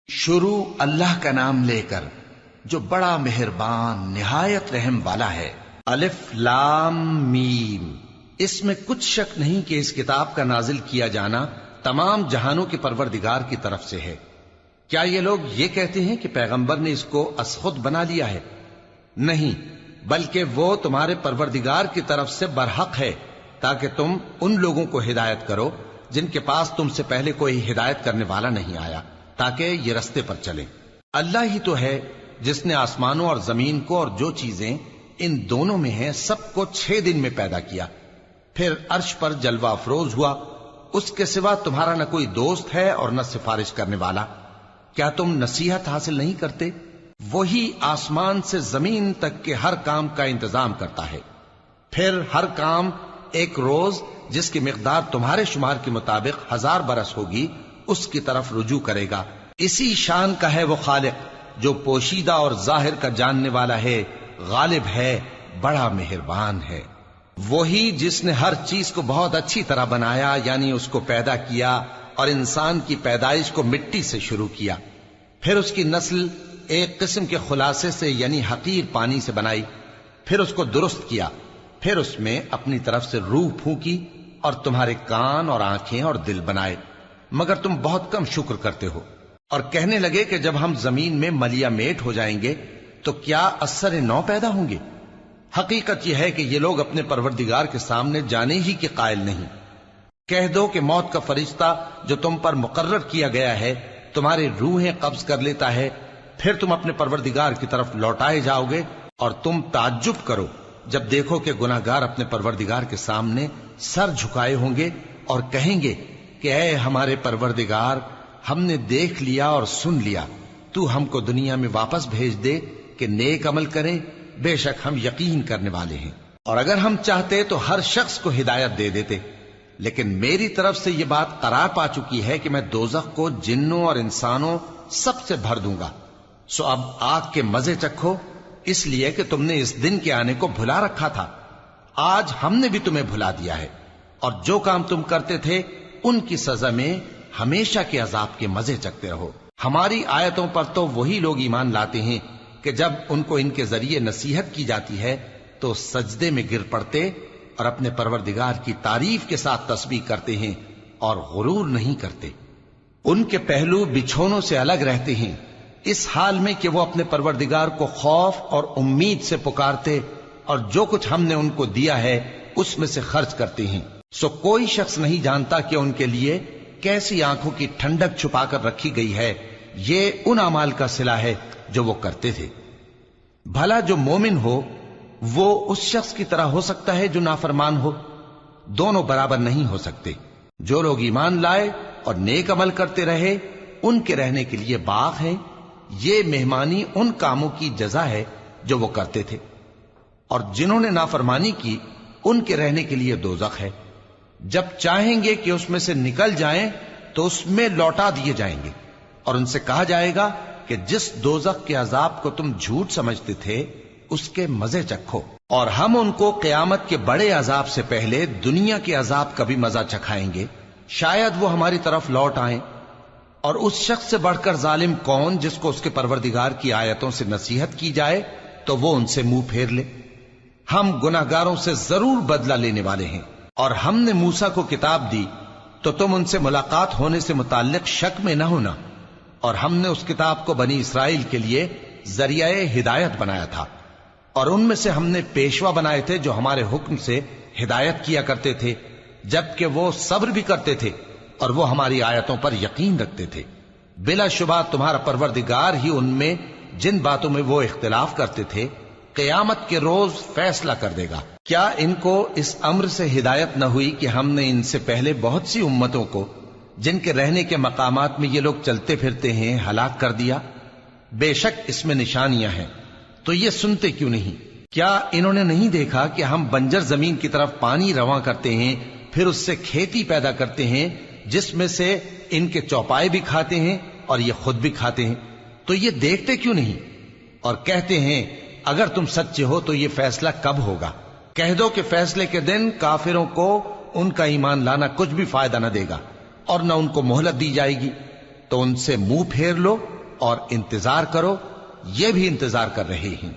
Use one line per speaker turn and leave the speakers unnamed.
شروع اللہ کا نام لے کر جو بڑا مہربان نہایت رحم والا ہے۔ الف لام میم۔ اس میں کچھ شک نہیں کہ اس کتاب کا نازل کیا جانا تمام جہانوں کے پروردگار کی طرف سے ہے۔ کیا یہ لوگ یہ کہتے ہیں کہ پیغمبر نے اس کو از خود بنا لیا ہے؟ نہیں، بلکہ وہ تمہارے پروردگار کی طرف سے برحق ہے، تاکہ تم ان لوگوں کو ہدایت کرو جن کے پاس تم سے پہلے کوئی ہدایت کرنے والا نہیں آیا، تاکہ یہ رستے پر چلیں۔ اللہ ہی تو ہے جس نے آسمانوں اور زمین کو اور جو چیزیں ان دونوں میں ہیں سب کو 6 دن میں پیدا کیا، پھر عرش پر جلوہ افروز ہوا۔ اس کے سوا تمہارا نہ کوئی دوست ہے اور نہ سفارش کرنے والا۔ کیا تم نصیحت حاصل نہیں کرتے؟ وہی آسمان سے زمین تک کے ہر کام کا انتظام کرتا ہے، پھر ہر کام ایک روز جس کی مقدار تمہارے شمار کے مطابق 1000 برس ہوگی اس کی طرف رجوع کرے گا۔ اسی شان کا ہے وہ خالق جو پوشیدہ اور ظاہر کا جاننے والا ہے، غالب ہے، بڑا مہربان ہے۔ وہی جس نے ہر چیز کو بہت اچھی طرح بنایا، یعنی اس کو پیدا کیا اور انسان کی پیدائش کو مٹی سے شروع کیا، پھر اس کی نسل ایک قسم کے خلاصے سے یعنی حقیر پانی سے بنائی، پھر اس کو درست کیا، پھر اس میں اپنی طرف سے روح پھونکی اور تمہارے کان اور آنکھیں اور دل بنائے، مگر تم بہت کم شکر کرتے ہو۔ اور کہنے لگے کہ جب ہم زمین میں ملیا میٹ ہو جائیں گے تو کیا اثر نو پیدا ہوں گے؟ حقیقت یہ ہے کہ یہ لوگ اپنے پروردگار کے سامنے جانے ہی کے قائل نہیں۔ کہہ دو کہ موت کا فرشتہ جو تم پر مقرر کیا گیا ہے تمہاری روحیں قبض کر لیتا ہے، پھر تم اپنے پروردگار کی طرف لوٹائے جاؤ گے، اور تم تعجب کرو جب دیکھو کہ گناہگار اپنے پروردگار کے سامنے سر جھکائے ہوں گے اور کہیں گے کہ اے ہمارے پروردگار، ہم نے دیکھ لیا اور سن لیا، تو ہم کو دنیا میں واپس بھیج دے کہ نیک عمل کریں، بے شک ہم یقین کرنے والے ہیں۔ اور اگر ہم چاہتے تو ہر شخص کو ہدایت دے دیتے، لیکن میری طرف سے یہ بات قرار پا چکی ہے کہ میں دوزخ کو جنوں اور انسانوں سب سے بھر دوں گا، سو اب آگ کے مزے چکھو، اس لیے کہ تم نے اس دن کے آنے کو بھلا رکھا تھا۔ آج ہم نے بھی تمہیں بھلا دیا ہے، اور جو کام تم کرتے تھے ان کی سزا میں ہمیشہ کے عذاب کے مزے چکتے رہو۔ ہماری آیتوں پر تو وہی لوگ ایمان لاتے ہیں کہ جب ان کو ان کے ذریعے نصیحت کی جاتی ہے تو سجدے میں گر پڑتے اور اپنے پروردگار کی تعریف کے ساتھ تسبیح کرتے ہیں اور غرور نہیں کرتے۔ ان کے پہلو بچھونوں سے الگ رہتے ہیں، اس حال میں کہ وہ اپنے پروردگار کو خوف اور امید سے پکارتے اور جو کچھ ہم نے ان کو دیا ہے اس میں سے خرچ کرتے ہیں۔ سو کوئی شخص نہیں جانتا کہ ان کے لیے کیسی آنکھوں کی ٹھنڈک چھپا کر رکھی گئی ہے، یہ ان اعمال کا صلہ ہے جو وہ کرتے تھے۔ بھلا جو مومن ہو وہ اس شخص کی طرح ہو سکتا ہے جو نافرمان ہو؟ دونوں برابر نہیں ہو سکتے۔ جو لوگ ایمان لائے اور نیک عمل کرتے رہے ان کے رہنے کے لیے باغ ہے، یہ مہمانی ان کاموں کی جزا ہے جو وہ کرتے تھے، اور جنہوں نے نافرمانی کی ان کے رہنے کے لیے دوزخ ہے، جب چاہیں گے کہ اس میں سے نکل جائیں تو اس میں لوٹا دیے جائیں گے، اور ان سے کہا جائے گا کہ جس دوزخ کے عذاب کو تم جھوٹ سمجھتے تھے اس کے مزے چکھو، اور ہم ان کو قیامت کے بڑے عذاب سے پہلے دنیا کے عذاب کا بھی مزہ چکھائیں گے، شاید وہ ہماری طرف لوٹ آئیں۔ اور اس شخص سے بڑھ کر ظالم کون جس کو اس کے پروردگار کی آیتوں سے نصیحت کی جائے تو وہ ان سے منہ پھیر لے۔ ہم گناہگاروں سے ضرور بدلہ لینے والے ہیں۔ اور ہم نے موسیٰ کو کتاب دی تو تم ان سے ملاقات ہونے سے متعلق شک میں نہ ہونا، اور ہم نے اس کتاب کو بنی اسرائیل کے لیے ذریعہ ہدایت بنایا تھا، اور ان میں سے ہم نے پیشوا بنائے تھے جو ہمارے حکم سے ہدایت کیا کرتے تھے، جبکہ وہ صبر بھی کرتے تھے اور وہ ہماری آیتوں پر یقین رکھتے تھے۔ بلا شبہ تمہارا پروردگار ہی ان میں جن باتوں میں وہ اختلاف کرتے تھے قیامت کے روز فیصلہ کر دے گا۔ کیا ان کو اس امر سے ہدایت نہ ہوئی کہ ہم نے ان سے پہلے بہت سی امتوں کو جن کے رہنے کے مقامات میں یہ لوگ چلتے پھرتے ہیں ہلاک کر دیا؟ بے شک اس میں نشانیاں ہیں، تو یہ سنتے کیوں نہیں؟ کیا انہوں نے نہیں دیکھا کہ ہم بنجر زمین کی طرف پانی رواں کرتے ہیں، پھر اس سے کھیتی پیدا کرتے ہیں جس میں سے ان کے چوپائے بھی کھاتے ہیں اور یہ خود بھی کھاتے ہیں؟ تو یہ دیکھتے کیوں نہیں؟ اور کہتے ہیں اگر تم سچے ہو تو یہ فیصلہ کب ہوگا؟ کہہ دو کہ فیصلے کے دن کافروں کو ان کا ایمان لانا کچھ بھی فائدہ نہ دے گا اور نہ ان کو مہلت دی جائے گی، تو ان سے منہ پھیر لو اور انتظار کرو، یہ بھی انتظار کر رہے ہیں۔